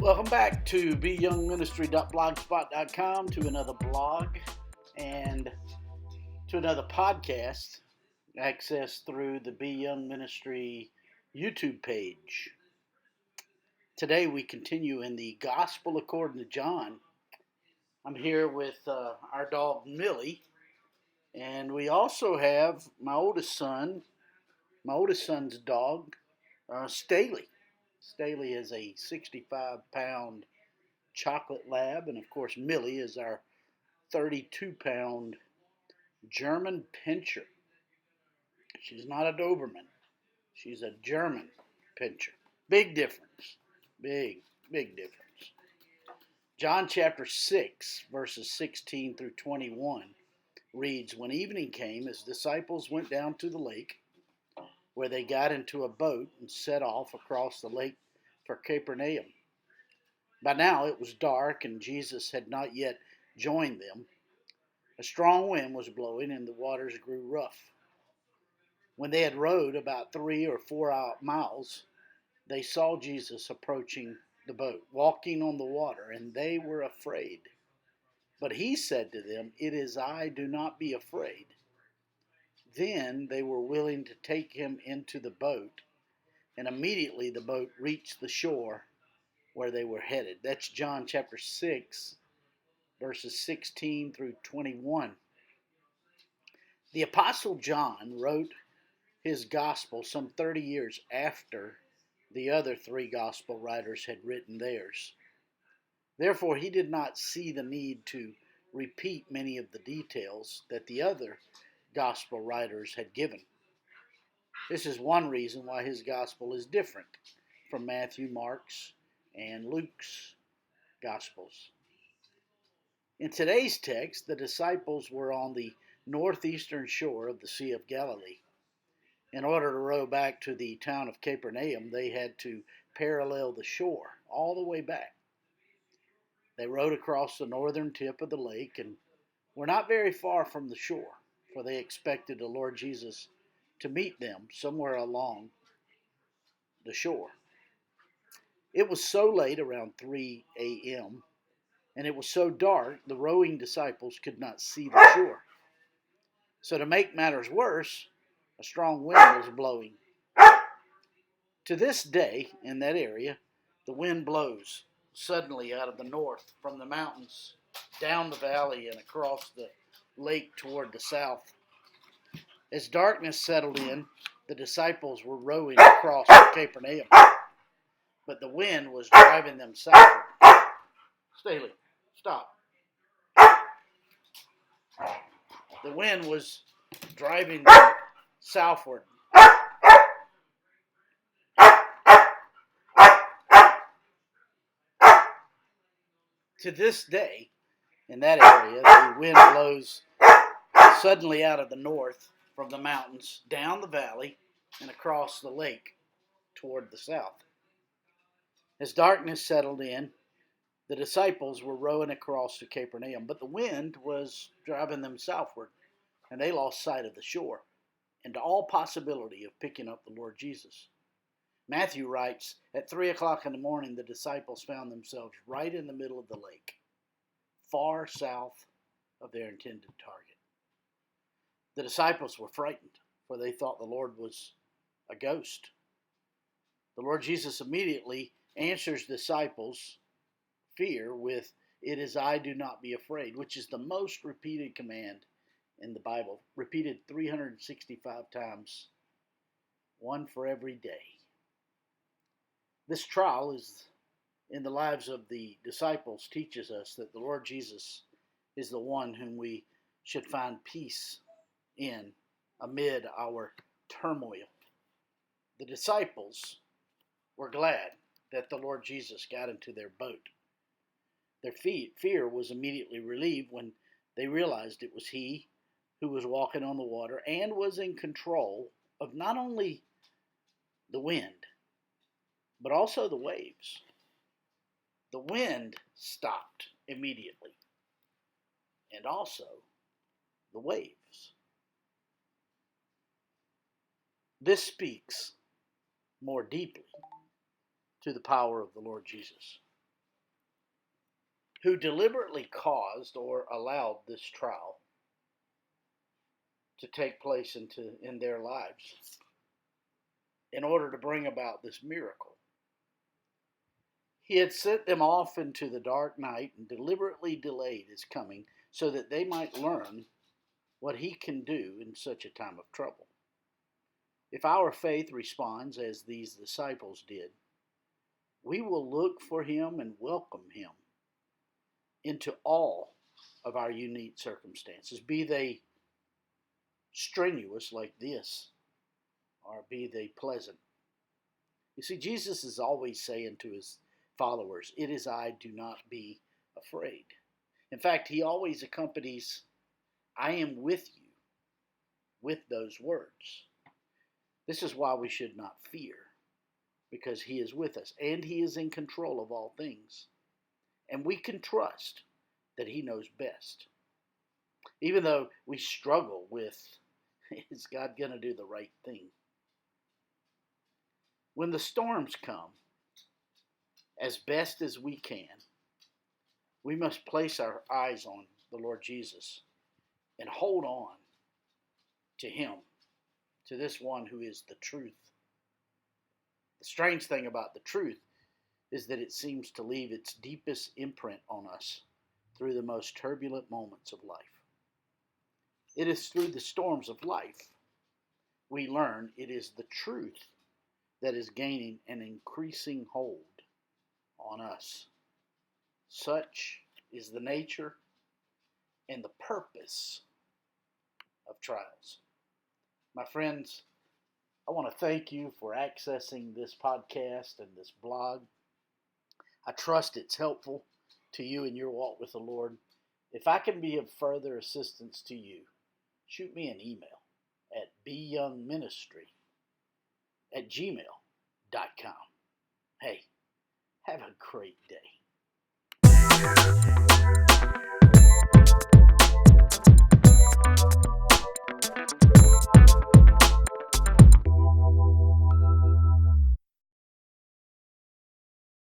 Welcome back to beyoungministry.blogspot.com, to another blog and to another podcast accessed through the Be Young Ministry YouTube page. Today we continue in the Gospel according to John. I'm here with our dog Millie, and we also have my oldest son's dog, Staley. Staley is a 65-pound chocolate lab, and of course Millie is our 32-pound German pinscher. She's not a Doberman. She's a German pinscher. Big difference. Big difference. John chapter 6, verses 16 through 21 reads, "When evening came, his disciples went down to the lake, where they got into a boat and set off across the lake for Capernaum. By now it was dark, and Jesus had not yet joined them. A strong wind was blowing, and the waters grew rough. When they had rowed about 3 or 4 miles, they saw Jesus approaching the boat, walking on the water, and they were afraid. But he said to them, 'It is I, do not be afraid.' Then they were willing to take him into the boat, and immediately the boat reached the shore where they were headed." That's John chapter 6, verses 16 through 21. The Apostle John wrote his gospel some 30 years after the other three gospel writers had written theirs. Therefore, he did not see the need to repeat many of the details that the other gospel writers had given. This is one reason why his gospel is different from Matthew, Mark's, and Luke's gospels. In today's text, the disciples were on the northeastern shore of the Sea of Galilee. In order to row back to the town of Capernaum, they had to parallel the shore all the way back. They rowed across the northern tip of the lake and were not very far from the shore, for they expected the Lord Jesus to meet them somewhere along the shore. It was so late, around 3 a.m., and it was so dark, the rowing disciples could not see the shore. So to make matters worse, a strong wind was blowing. To this day, in that area, the wind blows suddenly out of the north, from the mountains, down the valley, and across the lake toward the south. As darkness settled in, the disciples were rowing across Capernaum, but the wind was driving them southward. Staley, stop. The wind was driving them southward. To this day, in that area, the wind blows suddenly out of the north, from the mountains, down the valley, and across the lake toward the south. As darkness settled in, the disciples were rowing across to Capernaum, but the wind was driving them southward, and they lost sight of the shore and all possibility of picking up the Lord Jesus. Matthew writes, at 3 o'clock in the morning, the disciples found themselves right in the middle of the lake, far south of their intended target. The disciples were frightened, for they thought the Lord was a ghost. The Lord Jesus immediately answers disciples' fear with, "It is I, do not be afraid," which is the most repeated command in the Bible, repeated 365 times, one for every day. This trial is in the lives of the disciples teaches us that the Lord Jesus is the one whom we should find peace in amid our turmoil. The disciples were glad that the Lord Jesus got into their boat. Their fear was immediately relieved when they realized it was he who was walking on the water and was in control of not only the wind, but also the waves. The wind stopped immediately, and also the waves. This speaks more deeply to the power of the Lord Jesus. who deliberately caused or allowed this trial to take place in their lives in order to bring about this miracle. He had sent them off into the dark night and deliberately delayed his coming so that they might learn what he can do in such a time of trouble. If our faith responds as these disciples did, we will look for him and welcome him into all of our unique circumstances, be they strenuous like this, or be they pleasant. You see, Jesus is always saying to his followers, "It is I, do not be afraid." In fact, he always accompanies, "I am with you," with those words. This is why we should not fear, because he is with us, and he is in control of all things. And we can trust that he knows best. Even though we struggle with, is God going to do the right thing? When the storms come, as best as we can, we must place our eyes on the Lord Jesus and hold on to him, to this one who is the truth. The strange thing about the truth is that it seems to leave its deepest imprint on us through the most turbulent moments of life. It is through the storms of life we learn it is the truth that is gaining an increasing hold on us. Such is the nature and the purpose of trials. My friends, I want to thank you for accessing this podcast and this blog. I trust it's helpful to you in your walk with the Lord. If I can be of further assistance to you, shoot me an email at beyoungministry@gmail.com. Hey, have a great day.